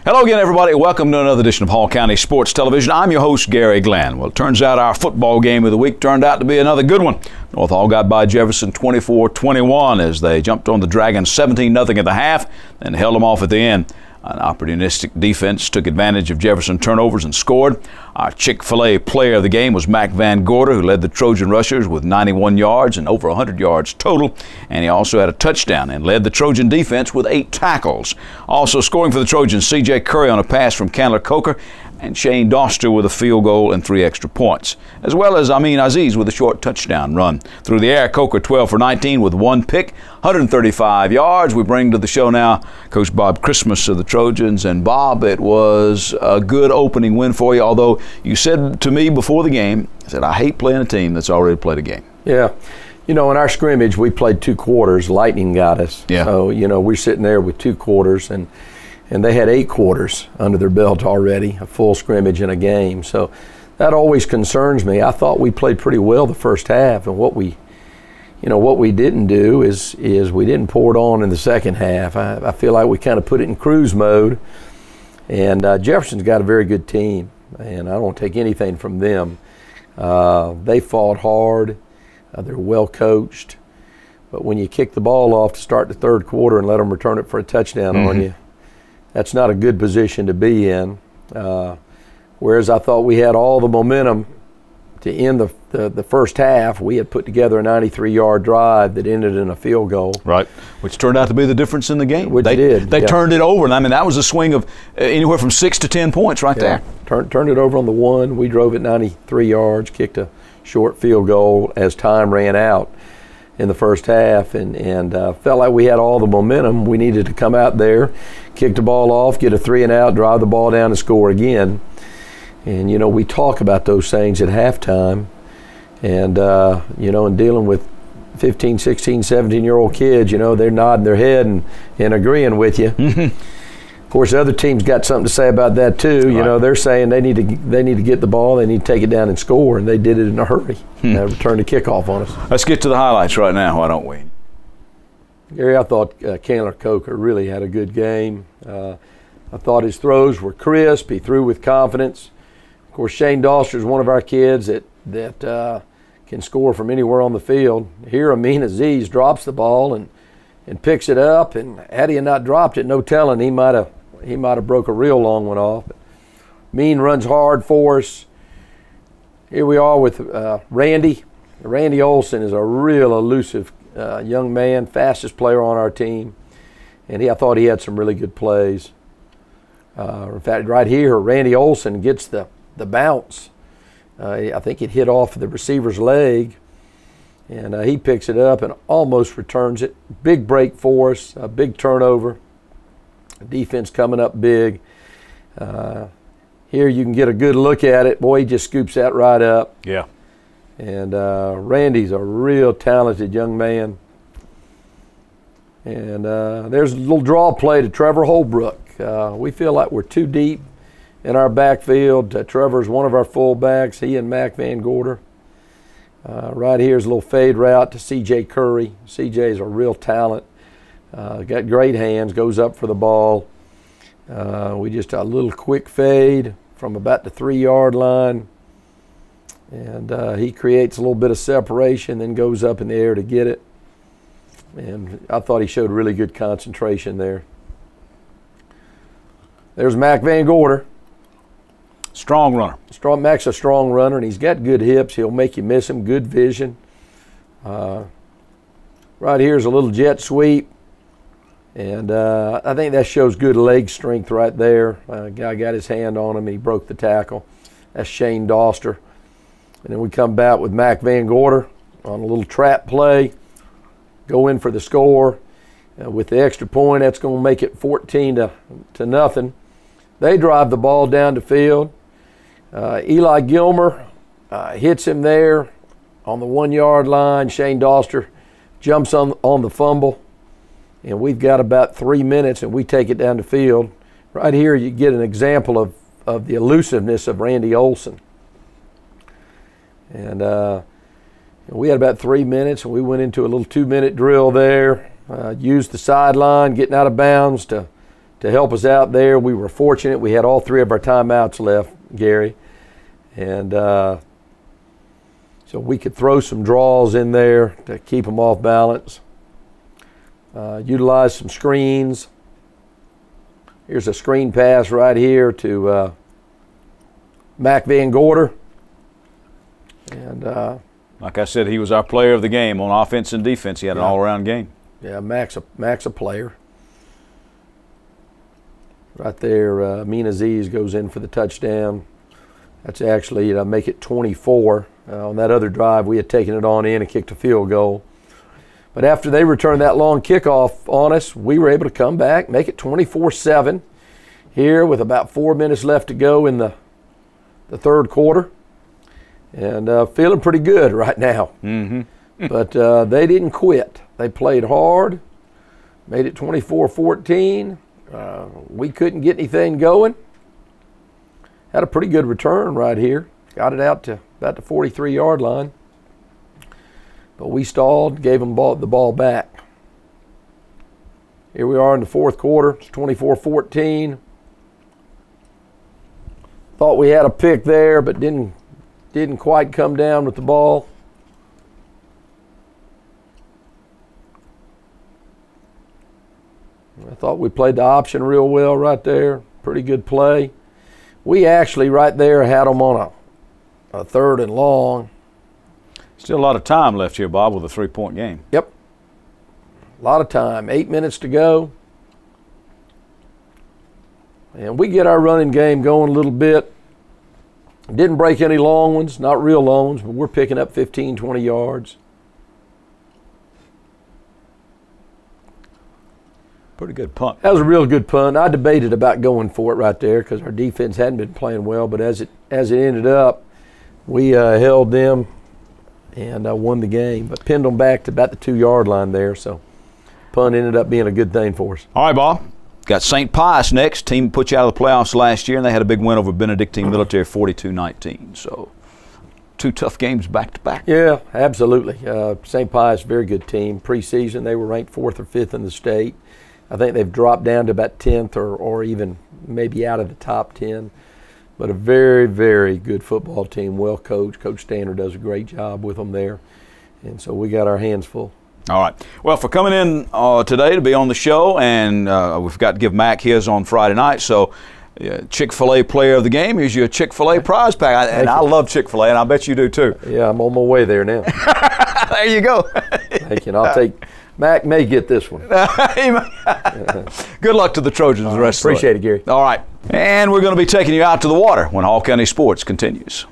Hello again, everybody. Welcome to another edition of Hall County Sports Television. I'm your host, Garry Glenn. Well, it turns out our football game of the week turned out to be another good one. North Hall got by Jefferson 24-21 as they jumped on the Dragons 17-0 at the half and held them off at the end. An opportunistic defense took advantage of Jefferson turnovers and scored. Our Chick-fil-A player of the game was Mac Van Gorder, who led the Trojan rushers with 91 yards and over 100 yards total. And he also had a touchdown and led the Trojan defense with 8 tackles. Also scoring for the Trojans, C.J. Curry on a pass from Candler Coker, and Shane Doster with a field goal and 3 extra points, as well as Amin Aziz with a short touchdown run. Through the air, Coker 12 for 19 with 1 pick, 135 yards. We bring to the show now Coach Bob Christmas of the Trojans. And Bob, it was a good opening win for you, although you said to me before the game, I said, I hate playing a team that's already played a game. Yeah. You know, in our scrimmage, we played 2 quarters. Lightning got us. Yeah. So, you know, we're sitting there with 2 quarters, and they had 8 quarters under their belt already, a full scrimmage in a game. So that always concerns me. I thought we played pretty well the first half, and what we didn't do is we didn't pour it on in the second half. I feel like we kind of put it in cruise mode, and Jefferson's got a very good team, and I don't want to take anything from them. They fought hard. They're well coached. But when you kick the ball off to start the third quarter and let them return it for a touchdown on you, that's not a good position to be in. Whereas I thought we had all the momentum to end the first half. We had put together a 93-yard drive that ended in a field goal. Right. Which turned out to be the difference in the game. They turned it over, and I mean that was a swing of anywhere from 6 to 10 points right there. Turned it over on the 1. We drove it 93 yards, kicked a short field goal as time ran out in the first half, and felt like we had all the momentum. We needed to come out there, kick the ball off, get a 3-and-out, drive the ball down and score again. And, you know, we talk about those things at halftime, and, you know, in dealing with 15, 16, 17-year-old kids, you know, they're nodding their head and agreeing with you. Of course, other teams got something to say about that too. You know, they're saying they need to get the ball, they need to take it down and score, and they did it in a hurry. Returned the kickoff on us. Let's get to the highlights right now, why don't we? Gary, I thought Candler Coker really had a good game. I thought his throws were crisp. He threw with confidence. Of course, Shane Doster is one of our kids that can score from anywhere on the field. Here, Amin Aziz drops the ball and picks it up, and had he not dropped it, no telling, he might have broke a real long one off. Amin runs hard for us. Here we are with Randy. Randy Olson is a real elusive young man, fastest player on our team, and I thought he had some really good plays. In fact, right here, Randy Olson gets the bounce. I think it hit off the receiver's leg, and he picks it up and almost returns it. Big break for us, a big turnover. Defense coming up big. Here you can get a good look at it. Boy, he just scoops that right up. Yeah. And Randy's a real talented young man. And there's a little draw play to Trevor Holbrook. We feel like we're too deep in our backfield. Trevor's one of our fullbacks, he and Mac Van Gorder. Right here's a little fade route to C.J. Curry. C.J.'s a real talent. Got great hands, goes up for the ball. We just a little quick fade from about the 3-yard line. And he creates a little bit of separation, then goes up in the air to get it. And I thought he showed really good concentration there. There's Mac Van Gorder. Strong runner. Mac's a strong runner, and he's got good hips. He'll make you miss him, good vision. Right here's a little jet sweep. And I think that shows good leg strength right there. Guy got his hand on him, and he broke the tackle. That's Shane Doster. And then we come back with Mac Van Gorder on a little trap play. Go in for the score. With the extra point, that's going to make it 14-0. They drive the ball down the field. Eli Gilmer hits him there on the 1-yard line. Shane Doster jumps on the fumble. And we've got about 3 minutes, and we take it down the field. Right here you get an example of the elusiveness of Randy Olson. And we had about 3 minutes, and we went into a little 2-minute drill there. Used the sideline, getting out of bounds to to help us out there. We were fortunate. We had all 3 of our timeouts left, Gary. And so we could throw some draws in there to keep them off balance. Utilize some screens. Here's a screen pass right here to Mac Van Gorder. And like I said, he was our player of the game on offense and defense. He had an all-around game. Yeah, Mac's a player. Right there, Mina Aziz goes in for the touchdown. That's actually make it 24. On that other drive, we had taken it on in and kicked a field goal. But after they returned that long kickoff on us, we were able to come back, make it 24-7 here with about 4 minutes left to go in the third quarter. And feeling pretty good right now. Mm-hmm. But they didn't quit. They played hard, made it 24-14. We couldn't get anything going. Had a pretty good return right here. Got it out to about the 43-yard line. But we stalled, gave them the ball back. Here we are in the fourth quarter. It's 24-14. Thought we had a pick there, but didn't quite come down with the ball. I thought we played the option real well right there. Pretty good play. We actually right there had them on a 3rd and long. Still a lot of time left here, Bob, with a 3-point game. Yep. A lot of time. 8 minutes to go. And we get our running game going a little bit. Didn't break any long ones, not real long ones, but we're picking up 15, 20 yards. Pretty good punt. That was a real good punt. I debated about going for it right there because our defense hadn't been playing well, but as it ended up, we held them and won the game, but pinned them back to about the 2-yard line there, so punt ended up being a good thing for us. All right, Bob. Got St. Pius next. Team put you out of the playoffs last year, and they had a big win over Benedictine Military, 42-19. So 2 tough games back-to-back. Yeah, absolutely. St. Pius, very good team. Preseason, they were ranked 4th or 5th in the state. I think they've dropped down to about 10th or even maybe out of the top 10. But a very, very good football team, well coached. Coach Stander does a great job with them there. And so we got our hands full. All right. Well, for coming in today to be on the show, and we've got to give Mac his on Friday night. So, Chick-fil-A player of the game. Here's your Chick-fil-A prize pack. And I love Chick-fil-A, and I bet you do too. Yeah, I'm on my way there now. There you go. Thank you. And I'll take Mac may get this one. Good luck to the Trojans the rest of the way. Appreciate it, Gary. All right. And we're going to be taking you out to the water when Hall County Sports continues.